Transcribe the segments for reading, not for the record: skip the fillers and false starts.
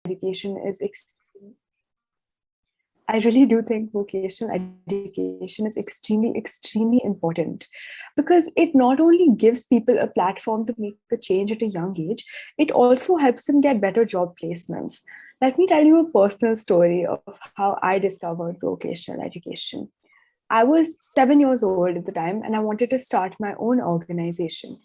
education is I really do think vocational education is extremely, extremely important because it not only gives people a platform to make a change at a young age, it also helps them get better job placements. Let me tell you a personal story of how I discovered vocational education. I was 7 years old at the time and I wanted to start my own organization.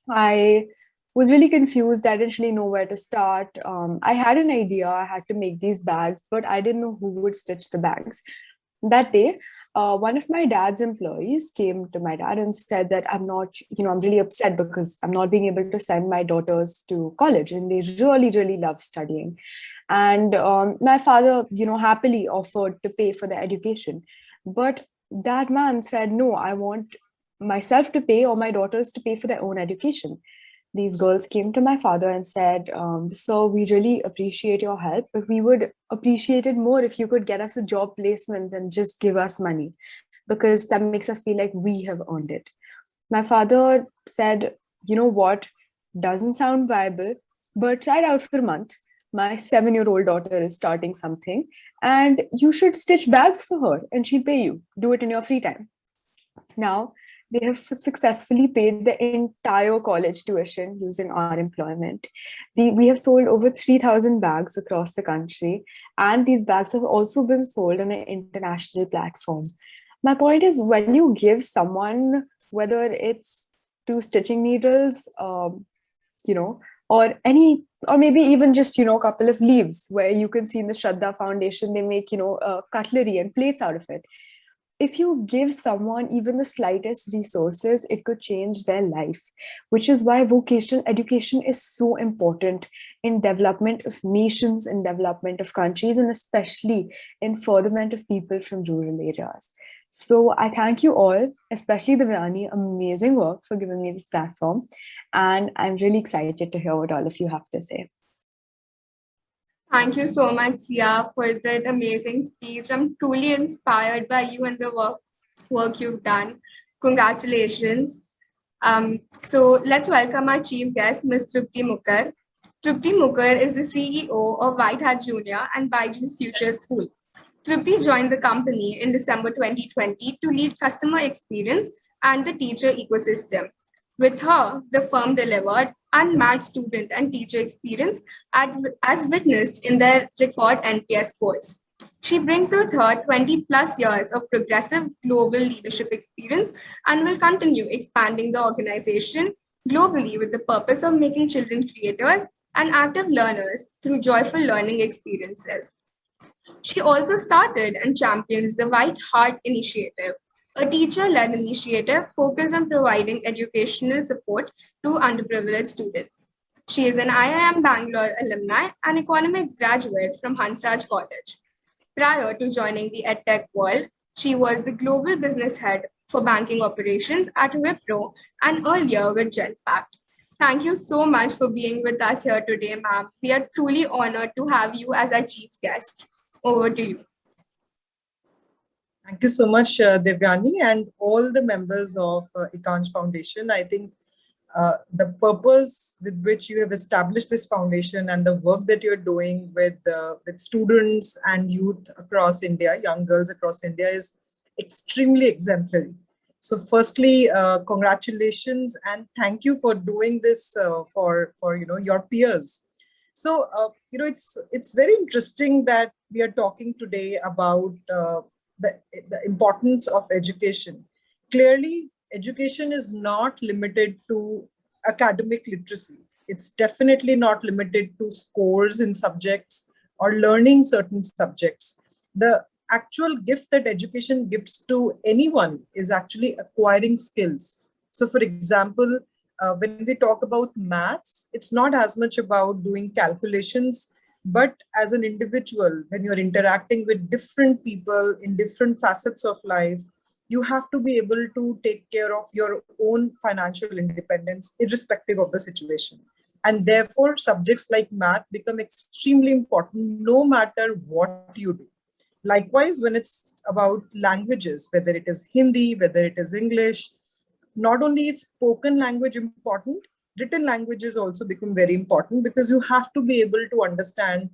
I was really confused. I didn't really know where to start. I had an idea. I had to make these bags, but I didn't know who would stitch the bags. That day, one of my dad's employees came to my dad and said that I'm really upset because I'm not being able to send my daughters to college and they really, really love studying. And my father, happily offered to pay for their education. But that man said, no, I want myself to pay or my daughters to pay for their own education. These girls came to my father and said, "Sir, we really appreciate your help, but we would appreciate it more if you could get us a job placement and just give us money, because that makes us feel like we have earned it." My father said, "You know what? Doesn't sound viable, but try it out for a month. My 7-year-old daughter is starting something, and you should stitch bags for her, and she'll pay you. Do it in your free time." Now, they have successfully paid the entire college tuition using our employment. We have sold over 3,000 bags across the country, and these bags have also been sold on an international platform. My point is, when you give someone, whether it's two stitching needles, you know, or maybe even just, a couple of leaves where you can see in the Shraddha Foundation, they make, cutlery and plates out of it. If you give someone even the slightest resources, it could change their life, which is why vocational education is so important in development of nations, in development of countries, and especially in furtherment of people from rural areas. So I thank you all, especially the Devyani, amazing work for giving me this platform. And I'm really excited to hear what all of you have to say. Thank you so much, Sia, for that amazing speech. I'm truly inspired by you and the work you've done. Congratulations. So let's welcome our chief guest, Ms. Trupti Mukhar. Trupti Mukhar is the CEO of White Hat Junior and Byju's Future School. Trupti joined the company in December 2020 to lead customer experience and the teacher ecosystem. With her, the firm delivered unmatched student and teacher experience as witnessed in their record NPS scores. She brings with her 20 plus years of progressive global leadership experience and will continue expanding the organization globally with the purpose of making children creators and active learners through joyful learning experiences. She also started and champions the White Heart Initiative, a teacher-led initiative focused on providing educational support to underprivileged students. She is an IIM Bangalore alumni and economics graduate from Hansraj College. Prior to joining the EdTech world, she was the global business head for banking operations at Wipro and earlier with Genpact. Thank you so much for being with us here today, ma'am. We are truly honored to have you as our chief guest. Over to you. Thank you so much, Devyani, and all the members of Ekansh Foundation. I think the purpose with which you have established this foundation and the work that you're doing with students and youth across India, young girls across India, is extremely exemplary. So firstly, congratulations and thank you for doing this for your peers. So it's very interesting that we are talking today about the importance of education. Clearly, education is not limited to academic literacy. It's definitely not limited to scores in subjects or learning certain subjects. The actual gift that education gives to anyone is actually acquiring skills. So, for example, when we talk about maths, it's not as much about doing calculations, but as an individual, when you're interacting with different people in different facets of life, you have to be able to take care of your own financial independence, irrespective of the situation. And therefore, subjects like math become extremely important no matter what you do. Likewise, when it's about languages, whether it is Hindi, whether it is English, not only is spoken language important, written languages also become very important because you have to be able to understand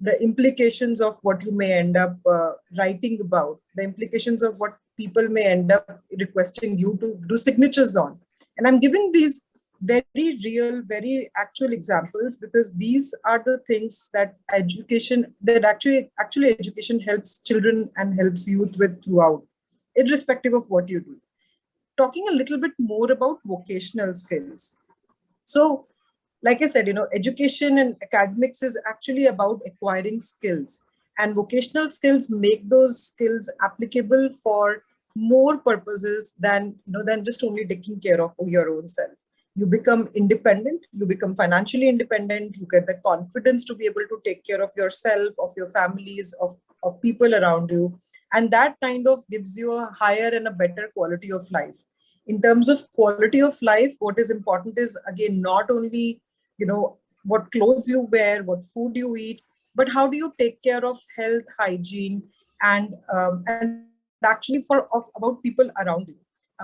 the implications of what you may end up writing about, the implications of what people may end up requesting you to do signatures on. And I'm giving these very real, very actual examples because these are the things that actually education helps children and helps youth with throughout, irrespective of what you do. Talking a little bit more about vocational skills. So, like I said, education and academics is actually about acquiring skills, and vocational skills make those skills applicable for more purposes than just only taking care of your own self. You become independent, you become financially independent, you get the confidence to be able to take care of yourself, of your families, of people around you. And that kind of gives you a higher and a better quality of life. In terms of quality of life, what is important is, again, not only what clothes you wear, what food you eat, but how do you take care of health, hygiene, and actually about people around you.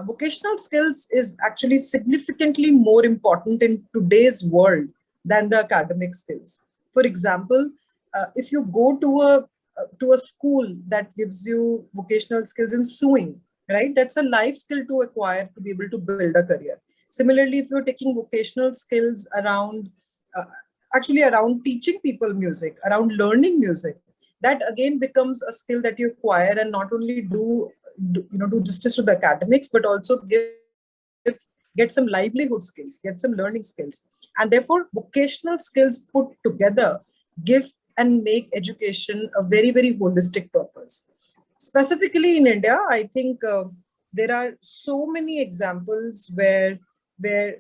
Vocational skills is actually significantly more important in today's world than the academic skills. For example, if you go to a school that gives you vocational skills in sewing, right? That's a life skill to acquire to be able to build a career. Similarly, if you're taking vocational skills around uh, around teaching people music, around learning music, that again becomes a skill that you acquire and not only do justice to the academics, but also get some livelihood skills, get some learning skills. And therefore, vocational skills put together give and make education a very, very holistic purpose. Specifically in India, I think there are so many examples where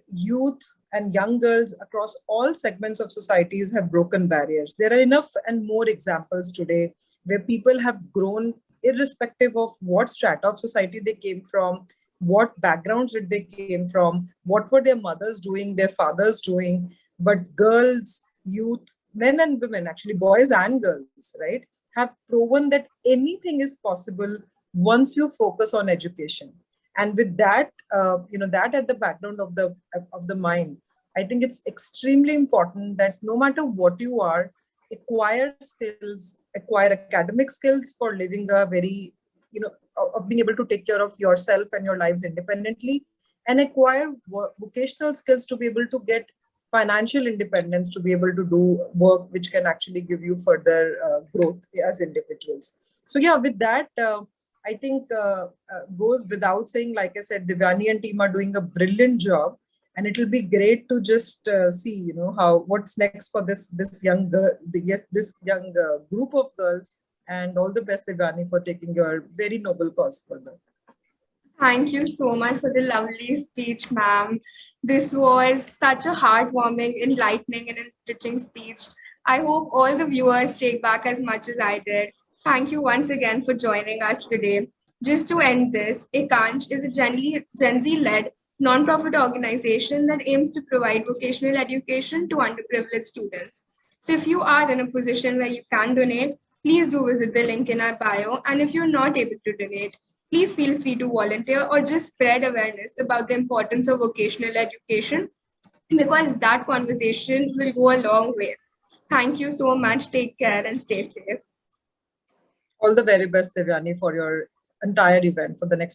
youth and young girls across all segments of societies have broken barriers. There are enough and more examples today where people have grown irrespective of what strata of society they came from, what backgrounds did they came from, what were their mothers doing, their fathers doing. But girls, youth, men and women, actually boys and girls, right, have proven that anything is possible once you focus on education. And with that, that at the background of the mind, I think it's extremely important that no matter what you are, acquire skills, acquire academic skills for living a very, of being able to take care of yourself and your lives independently, and acquire vocational skills to be able to get financial independence, to be able to do work which can actually give you further growth as individuals. So yeah, with that, I think goes without saying, like I said, Divyani and team are doing a brilliant job, and it will be great to just see, how what's next for this young girl, this young group of girls. And all the best, Divyani, for taking your very noble cause further. Thank you so much for the lovely speech, ma'am. This was such a heartwarming, enlightening, and enriching speech. I hope all the viewers take back as much as I did. Thank you once again for joining us today. Just to end this, Ekansh is a Gen Z-led nonprofit organization that aims to provide vocational education to underprivileged students. So if you are in a position where you can donate, please do visit the link in our bio. And if you're not able to donate, please feel free to volunteer or just spread awareness about the importance of vocational education, because that conversation will go a long way. Thank you so much. Take care and stay safe. All the very best, Divyani, for your entire event for the next